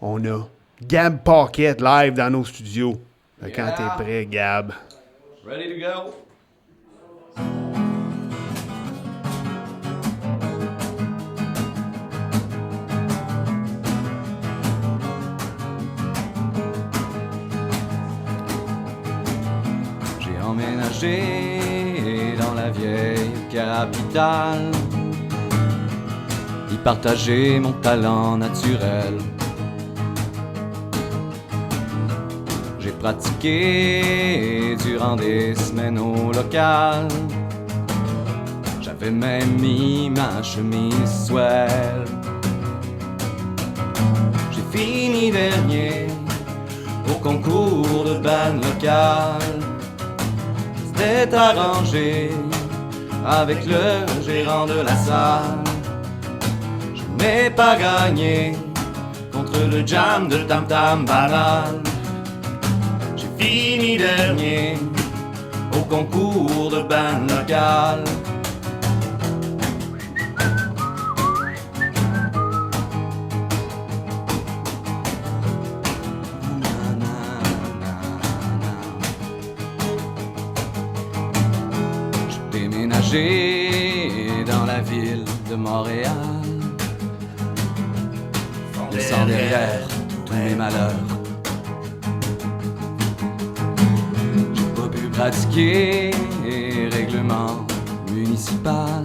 on a Gab Paquette live dans nos studios. Fait que quand t'es prêt, Gab. Ready to go? J'ai emménagé dans la vieille capitale, y partager mon talent naturel. J'ai pratiqué durant des semaines au local, j'avais même mis ma chemise swell. J'ai fini dernier au concours de band local. C'était arrangé avec le gérant de la salle. Je n'ai pas gagné contre le jam de Tam Tam banal. J'ai fini dernier au concours de band local. J'ai déménagé dans la ville de Montréal, laissant derrière tous mes malheurs. J'ai pas pu pratiquer les règlements municipaux,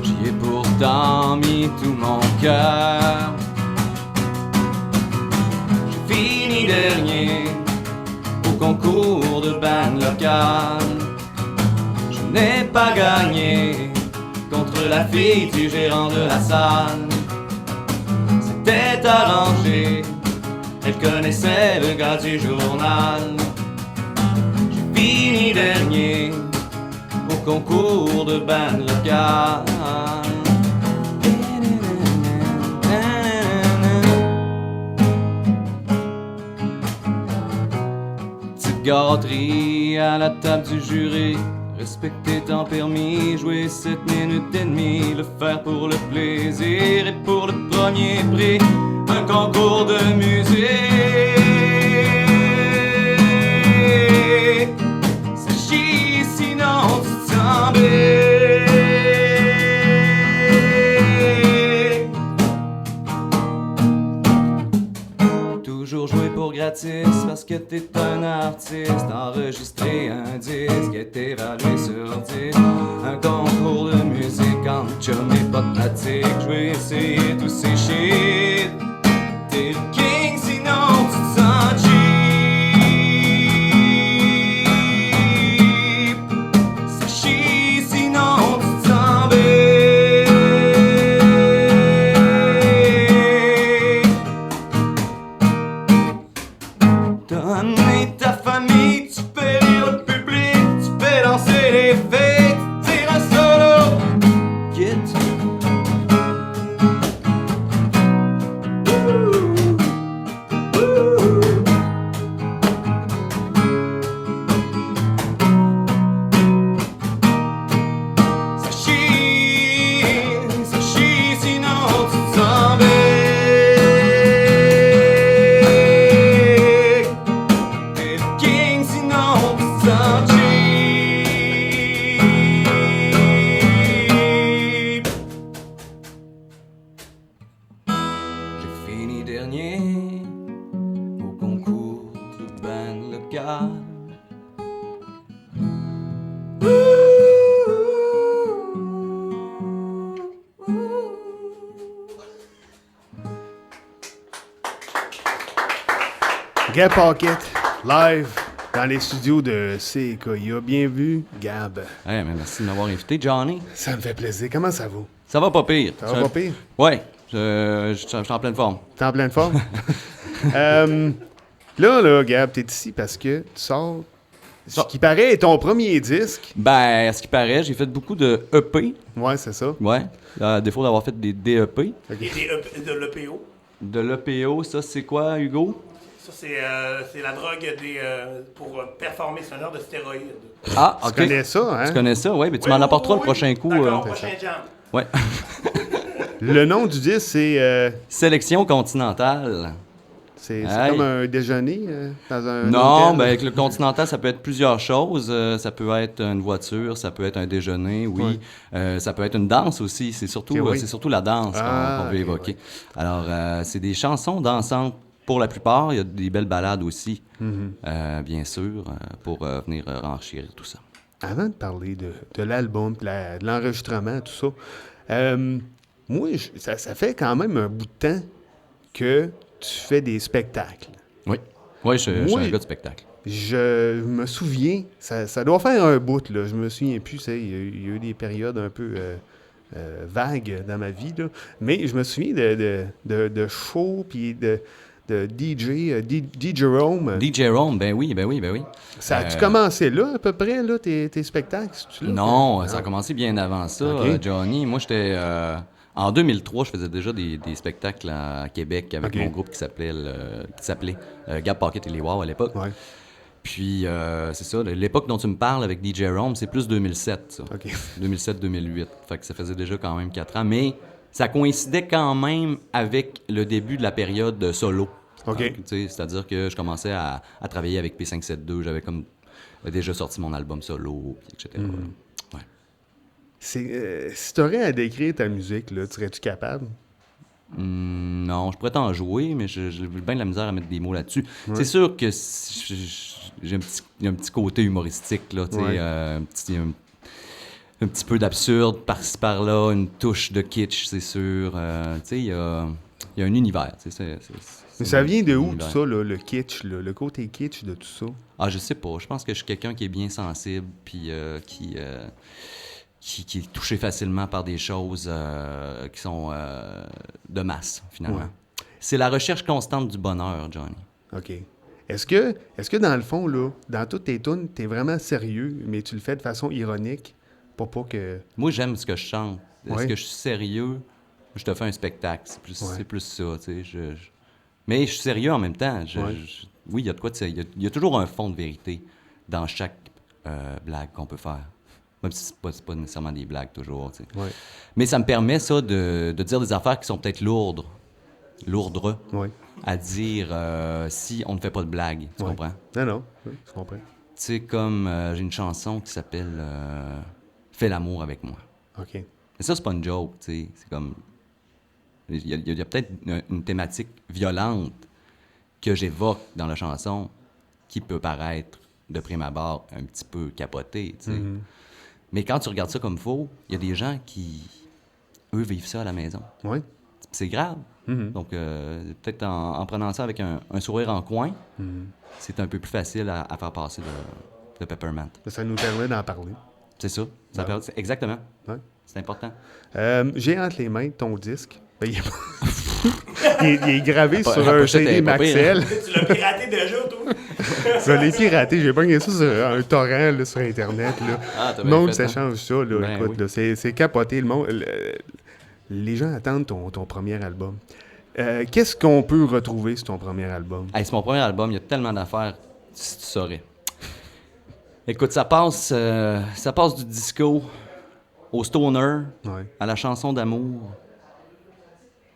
j'y ai pourtant mis tout mon cœur. J'ai fini dernier au concours de band local. Je n'ai pas gagné contre la fille du gérant de la salle. C'était arrangé, elle connaissait le gars du journal. J'ai fini dernier au concours de band local. Petite gâterie à la table du jury, respecter temps permis, jouer 7 minutes et demie, le faire pour le plaisir et pour le premier prix, un concours de musique. C'est chier sinon tu te sens bête. Toujours jouer pour gratis parce que t'es un artiste. Enregistrer un disque est évalué sur 10. Un concours de musique en chum et pas de pratique. Je vais essayer tous ces shit. T'es le king sinon tu te sens cheap. C'est chier sinon tu te sens bête. T'as amené ta famille, tu fais rire le public, tu fais danser les filles, tu tires un solo, get. Ça chie sinon tu te sens bête. T'es le king sinon tu te sens cheap. J'ai fini dernier au concours de band local. Gab Paquette live dans les studios de CKIA. Bien vu, Gab. Hey, mais merci de m'avoir invité, Johnny. Ça me fait plaisir. Comment ça va? Ça va pas pire. Ça va pas pire? Ouais, je suis en pleine forme. T'es en pleine forme? Là, Gab, t'es ici parce que tu sors ce qui paraît est ton premier disque. Ben, à ce qui paraît, j'ai fait beaucoup de EP. Ouais, c'est ça. Ouais, à défaut d'avoir fait des DEP. Ok. De l'EPO. De l'EPO, ça c'est quoi, Hugo? Ça, c'est la drogue pour performer sonore de stéroïdes. Ah, Tu ok. connais ça, hein? Tu connais ça, ouais, mais tu m'en apporteras le prochain coup. D'accord, prochain jam. Ouais. Le nom du disque, Sélection continentale. c'est Aïe. comme un déjeuner dans un Non, hôtel. ben avec le continental, ça peut être plusieurs choses. Ça peut être une voiture, ça peut être un déjeuner, oui. Ça peut être une danse aussi. C'est surtout, Ok, oui. c'est surtout la danse qu'on veut ok, évoquer. ouais. Alors, c'est des chansons dansantes pour la plupart. Il y a des belles ballades aussi, bien sûr, pour venir renchérir tout ça. Avant de parler de l'album, de l'enregistrement, tout ça, moi, ça fait quand même un bout de temps que tu fais des spectacles. Oui, je suis Moi, un gars de spectacle. Je me souviens, ça doit faire un bout, là. Je me souviens plus, il y a eu des périodes un peu vagues dans ma vie, là. Mais je me souviens de shows, puis de DJ Rome. DJ Rome, ben oui. Ça a-tu commencé là, à peu près, là, tes spectacles? C'est-tu là? Non, ça a commencé bien avant ça, Ok. Johnny. Moi, j'étais... en 2003, je faisais déjà des spectacles à Québec avec Ok. mon groupe qui s'appelait Gap Pocket et les Wow à l'époque. Ouais, Puis, c'est ça, l'époque dont tu me parles avec DJ Rome, c'est plus 2007, ça. OK. 2007-2008. Fait que ça faisait déjà quand même 4 ans. Mais ça coïncidait quand même avec le début de la période de solo. OK. Tu sais, c'est-à-dire que je commençais à travailler avec P572. J'avais comme déjà sorti mon album solo, puis etc. Ouais. Si tu aurais à décrire ta musique, là, serais-tu capable? Non, je pourrais t'en jouer, mais j'ai bien de la misère à mettre des mots là-dessus. C'est sûr que j'ai un petit côté humoristique, là, tu sais, Ouais. un petit peu d'absurde par-ci par-là, une touche de kitsch, c'est sûr. Tu sais, il y a un univers. Tu sais, Mais ça vient de où, univers. tout ça, là, le kitsch, là, le côté kitsch de tout ça? Ah, je sais pas. Je pense que je suis quelqu'un qui est bien sensible, puis qui est touché facilement par des choses qui sont de masse, finalement. Ouais. C'est la recherche constante du bonheur, Johnny. OK. Est-ce que dans le fond, là, dans toutes tes tunes, t'es vraiment sérieux, mais tu le fais de façon ironique pour pas que... Moi, j'aime ce que je chante. Est-ce Ouais. que je suis sérieux? Je te fais un spectacle. C'est Ouais. plus ça, tu sais. Mais je suis sérieux en même temps. Ouais. Oui, il y a de quoi de sérieux. Il y a toujours un fond de vérité dans chaque blague qu'on peut faire. Même si c'est pas nécessairement des blagues toujours, tu sais. Ouais. Mais ça me permet, ça, de dire des affaires qui sont peut-être lourdes Ouais. à dire si on ne fait pas de blagues. Tu Ouais. comprends? Non, oui, je comprends. Tu sais, comme j'ai une chanson qui s'appelle Fais l'amour avec moi. OK. Mais ça, c'est pas une joke, tu sais. C'est comme... Il y a peut-être une thématique violente que j'évoque dans la chanson qui peut paraître, de prime abord, un petit peu capotée, tu sais. Mais quand tu regardes ça comme faux, il y a des gens qui, eux, vivent ça à la maison. Ouais. C'est grave. Donc, peut-être en prenant ça avec un sourire en coin, c'est un peu plus facile à faire passer de Peppermint. Ça nous permet d'en parler. C'est ça. Exactement. Ouais. C'est important. J'ai entre les mains ton disque. Ben, il, est gravé La sur un pochette CD est pas pire, Maxell. Tu l'as piraté déjà, toi? Je l'ai piraté. J'ai pogné ça sur un torrent là, sur Internet. Là. Ah, t'as Le bien monde fait, hein? s'échange ça. Là, Ben écoute, oui. là, c'est capoté. Le monde, les gens attendent ton premier album. Qu'est-ce qu'on peut retrouver sur ton premier album? Hey, c'est mon premier album, il y a tellement d'affaires, si tu saurais. Écoute, ça passe du disco au stoner, Ouais. à la chanson d'amour.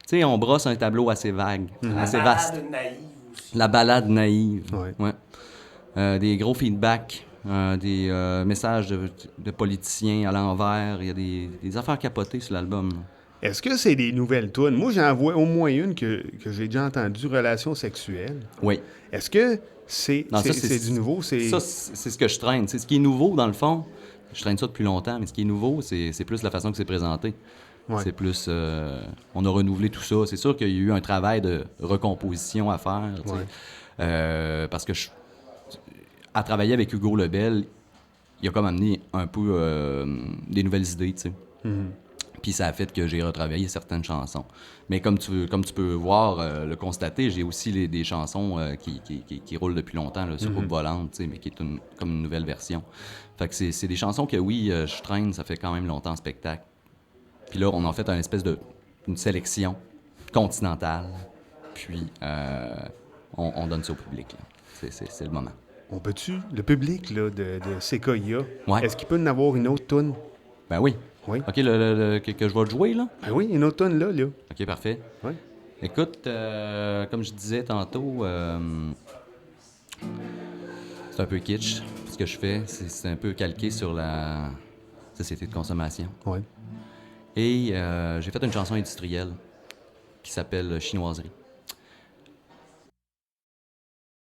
Tu sais, on brosse un tableau assez vague, assez vaste. Balade naïve aussi. La balade naïve. Ouais. Des gros feedbacks, des messages de politiciens à l'envers. Il y a des affaires capotées sur l'album. Est-ce que c'est des nouvelles tunes? Moi, j'en vois au moins une que j'ai déjà entendue, Relations sexuelles. Oui. Est-ce que c'est Non, ça, du nouveau? Ça, c'est ce que je traîne. C'est ce qui est nouveau, dans le fond. Je traîne ça depuis longtemps, mais ce qui est nouveau, c'est plus la façon que c'est présenté. Ouais. C'est plus... on a renouvelé tout ça. C'est sûr qu'il y a eu un travail de recomposition à faire. Tu sais. Parce que à travailler avec Hugo Lebel, il a comme amené un peu des nouvelles idées, tu sais. Puis ça a fait que j'ai retravaillé certaines chansons. Mais comme tu peux voir, le constater, j'ai aussi des chansons qui roulent depuis longtemps là, sur Coupe Volante, tu sais, mais qui est comme une nouvelle version. Fait que c'est des chansons que, oui, je traîne, ça fait quand même longtemps en spectacle. Puis là, on en fait une espèce une sélection continentale. Puis on donne ça au public. Là. C'est le moment. On peut-tu, le public là, de Sequoia, Ouais. est-ce qu'il peut en avoir une autre tune? Ben oui. Oui. OK, que je vais te jouer, là? Ben oui, une automne là. OK, parfait. Oui. Écoute, comme je disais tantôt, c'est un peu kitsch. Ce que je fais, c'est un peu calqué sur la société de consommation. Oui. Et j'ai fait une chanson industrielle qui s'appelle Chinoiserie.